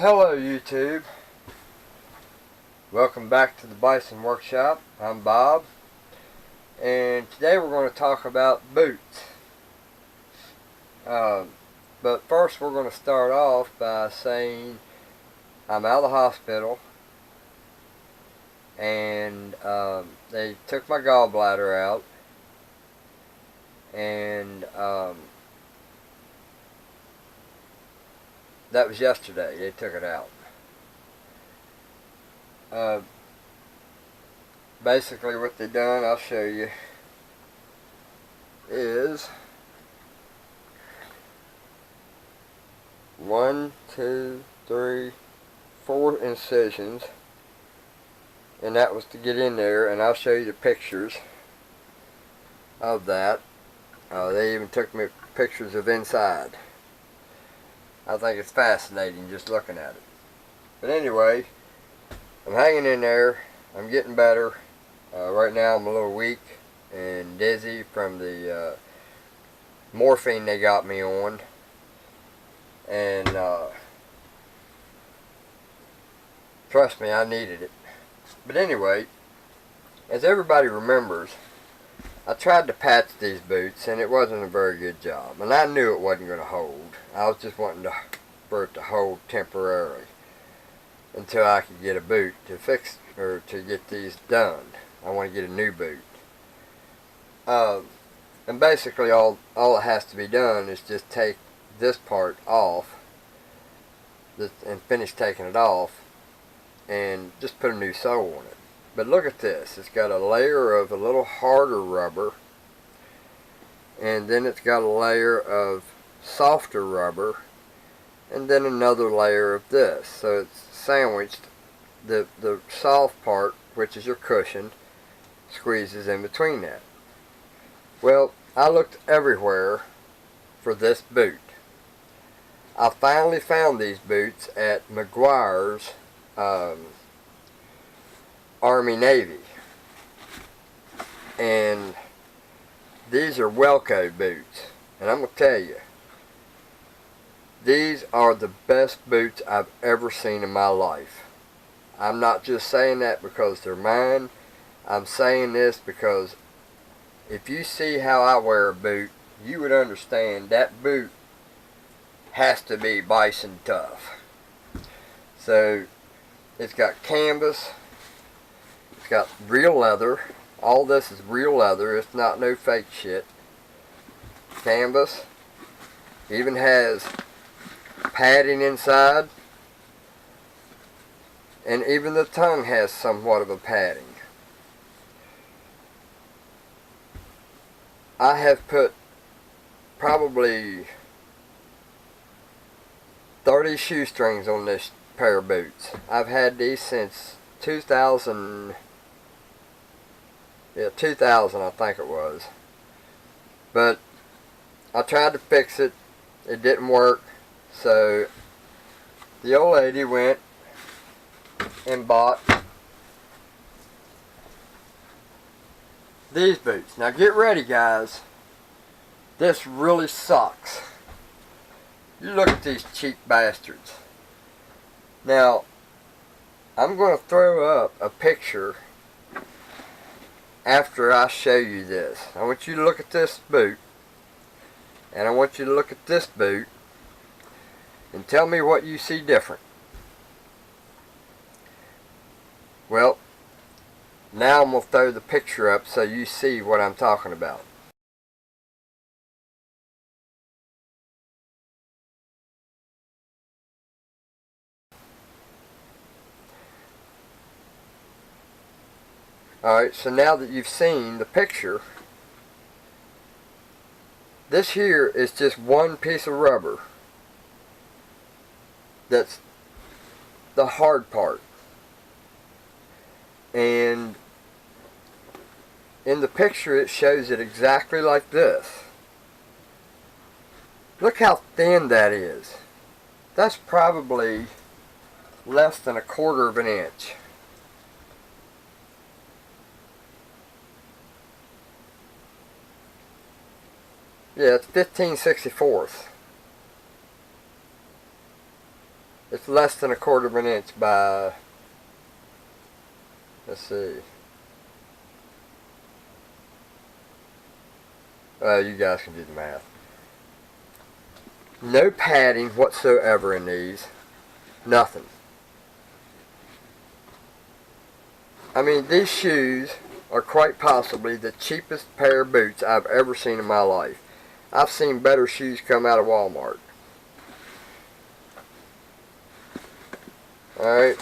Hello YouTube. Welcome back to the Bison Workshop. I'm Bob, and today we're going to talk about boots. But first we're going to start off by saying I'm out of the hospital, and they took my gallbladder out, and that was yesterday. They took it out. Basically what they done, I'll show you, is 1, 2, 3, 4 incisions, and that was to get in there, and I'll show you the pictures of that. They even took me pictures of inside. I think it's fascinating just looking at it. But anyway, I'm hanging in there. I'm getting better. Right now I'm a little weak and dizzy from the morphine they got me on. And trust me, I needed it. But anyway, as everybody remembers, I tried to patch these boots and it wasn't a very good job. And I knew it wasn't going to hold. I was just wanting for it to hold temporarily until I could get a boot to fix, or to get these done. I want to get a new boot. And basically all it has to be done is just take this part off and finish taking it off and just put a new sole on it. But look at this. It's got a layer of a little harder rubber, and then it's got a layer of softer rubber, and then another layer of this. So it's sandwiched. The soft part, which is your cushion, squeezes in between that. Well, I looked everywhere for this boot. I finally found these boots at mcguire's Army Navy, and these are Welco boots, and I'm going to tell you, these are the best boots I've ever seen in my life. I'm not just saying that because they're mine. I'm saying this because if you see how I wear a boot, you would understand that boot has to be bison tough. So it's got canvas, it's got real leather. All this is real leather. It's not no fake shit. Canvas. Even has padding inside, and even the tongue has somewhat of a padding. I have put probably 30 shoestrings on this pair of boots. I've had these since 2000 I think it was. But I tried to fix it. It didn't work. So the old lady went and bought these boots. Now get ready, guys. This really sucks. You look at these cheap bastards. Now, I'm going to throw up a picture after I show you this. I want you to look at this boot, and I want you to look at this boot, and tell me what you see different. Well, now I'm going to throw the picture up so you see what I'm talking about. Alright, so now that you've seen the picture, this here is just one piece of rubber. That's the hard part. And in the picture it shows it exactly like this. Look how thin that is. That's probably less than 1/4 of an inch. Yeah, it's 15/64. It's less than 1/4 of an inch by, let's see. You guys can do the math. No padding whatsoever in these. Nothing. I mean, these shoes are quite possibly the cheapest pair of boots I've ever seen in my life. I've seen better shoes come out of Walmart. Alright,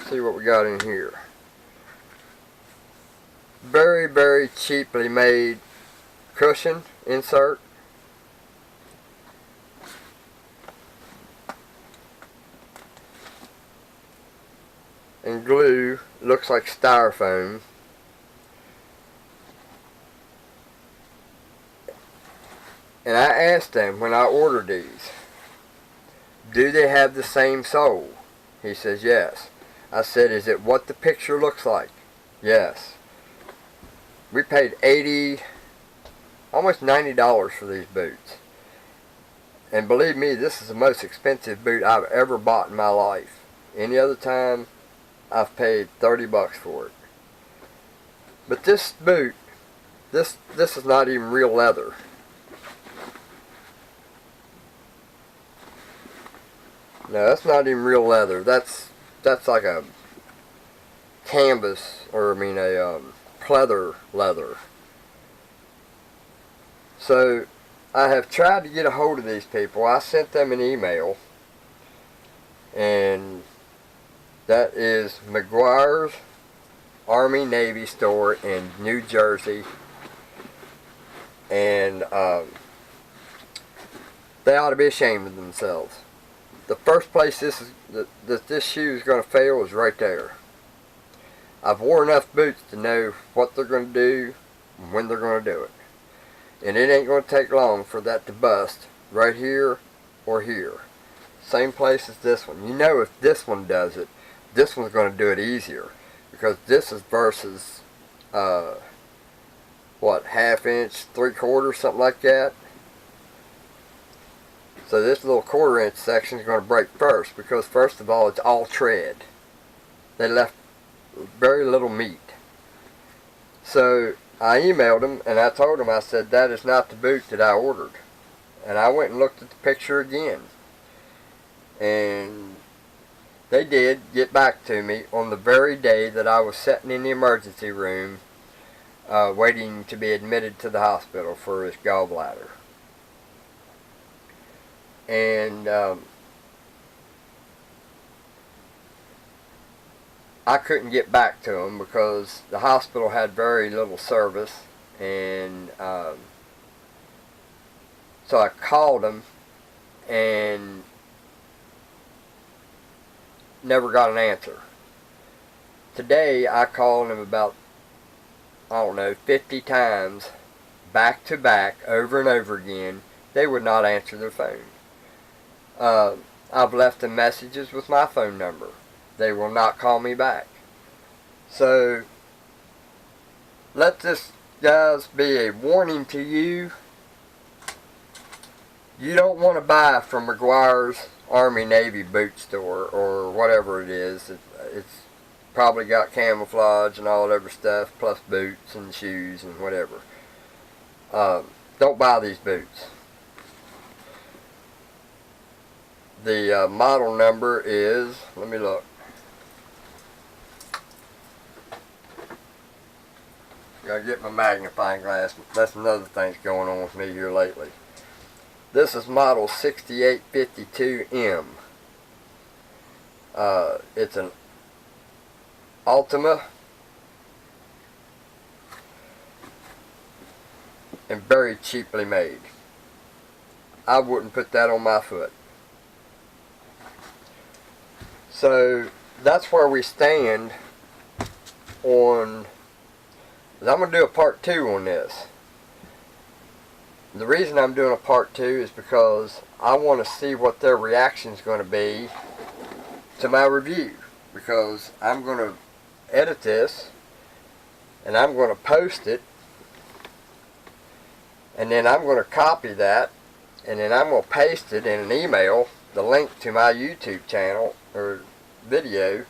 see what we got in here. Very, very cheaply made cushion insert. And glue, looks like styrofoam. And I asked them when I ordered these, do they have the same sole? He says yes. I said, is it what the picture looks like? Yes. We paid almost $90 for these boots. And believe me, this is the most expensive boot I've ever bought in my life. Any other time, I've paid $30 for it. But this boot, this is not even real leather. No, that's not even real leather. That's like a canvas, or I mean a pleather leather. So I have tried to get a hold of these people. I sent them an email, and that is mcguire's Army Navy store in New Jersey, and they ought to be ashamed of themselves. The first place that this shoe is going to fail is right there. I've worn enough boots to know what they're going to do and when they're going to do it. And it ain't going to take long for that to bust right here or here. Same place as this one. You know, if this one does it, this one's going to do it easier. Because this is versus, what, 1/2 inch, 3/4, something like that. So this little 1/4 inch section is going to break first, because first of all, it's all tread. They left very little meat. So I emailed them and I told them, I said, that is not the boot that I ordered. And I went and looked at the picture again. And they did get back to me on the very day that I was sitting in the emergency room waiting to be admitted to the hospital for his gallbladder. And I couldn't get back to them because the hospital had very little service, and so I called them and never got an answer. Today I called them about, I don't know, 50 times back to back, over and over again. They would not answer their phone. I've left them messages with my phone number. They will not call me back. So let this, guys, be a warning to you. You don't want to buy from mcguire's Army Navy boot store or whatever it is. It's probably got camouflage and all that other stuff, plus boots and shoes and whatever. Don't buy these boots. The model number is, let me look. Gotta get my magnifying glass. That's another thing that's going on with me here lately. This is model 6852M. It's an Ultima and very cheaply made. I wouldn't put that on my foot. So that's where we stand on. I'm going to do a part 2 on this. The reason I'm doing a part 2 is because I want to see what their reaction is going to be to my review. Because I'm going to edit this and I'm going to post it, and then I'm going to copy that, and then I'm going to paste it in an email the link to my YouTube channel or video,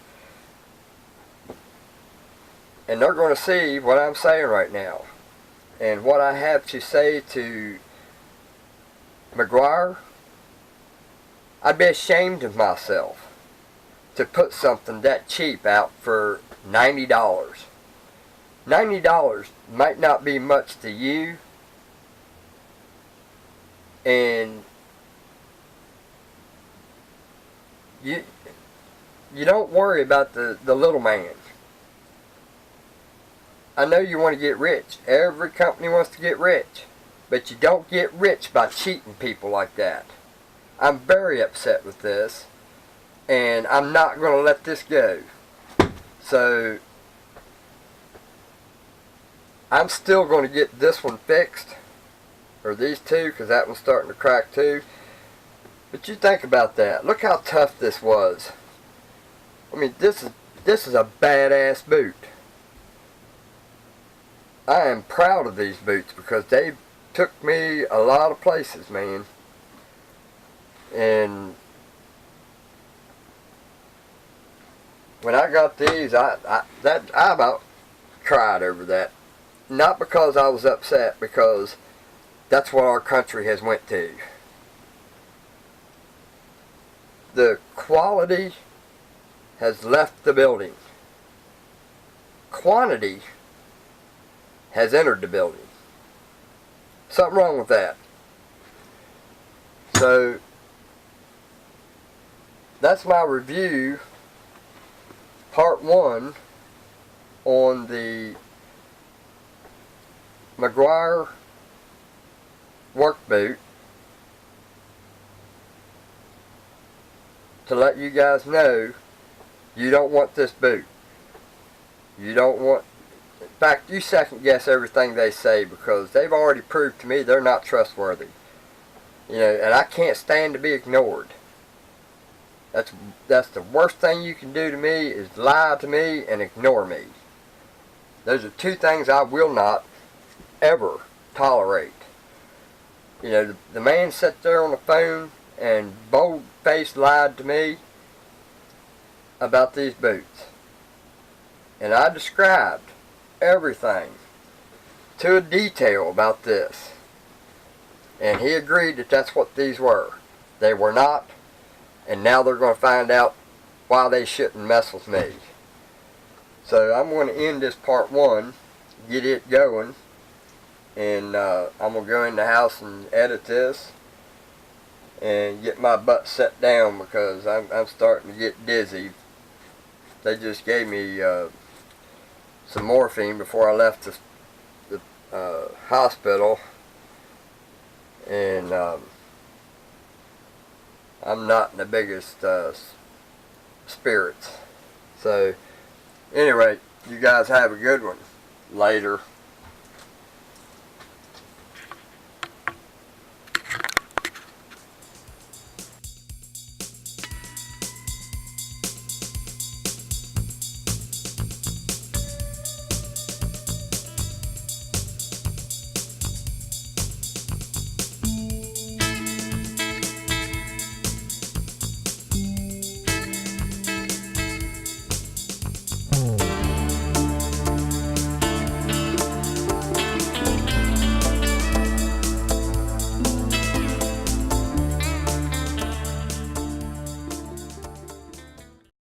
and they're going to see what I'm saying right now and what I have to say to mcguire. I'd be ashamed of myself to put something that cheap out for $90. $90 might not be much to you, and you don't worry about the little man. I know you want to get rich. Every company wants to get rich, but you don't get rich by cheating people like that. I'm very upset with this, and I'm not going to let this go. So I'm still going to get this one fixed, or these two, because that one's starting to crack too. But you think about that. Look how tough this was. I mean, this is a badass boot. I am proud of these boots because they took me a lot of places, man. And when I got these, I about cried over that. Not because I was upset, because that's what our country has went to. The quality has left the building. Quantity has entered the building. Something wrong with that. So that's my review, part 1, on the mcguire work boot, to let you guys know you don't want this boot. You don't want, in fact, you second guess everything they say, because they've already proved to me they're not trustworthy. You know, and I can't stand to be ignored. That's the worst thing you can do to me, is lie to me and ignore me. Those are two things I will not ever tolerate. You know, the man sat there on the phone and bold-faced lied to me about these boots. And I described everything to a detail about this. And he agreed that that's what these were. They were not. And now they're going to find out why they shouldn't mess with me. So I'm going to end this part 1, get it going, and I'm going to go in the house and edit this and get my butt set down, because I'm starting to get dizzy. They just gave me some morphine before I left the hospital, and I'm not in the biggest spirits. So anyway, you guys have a good one. Later.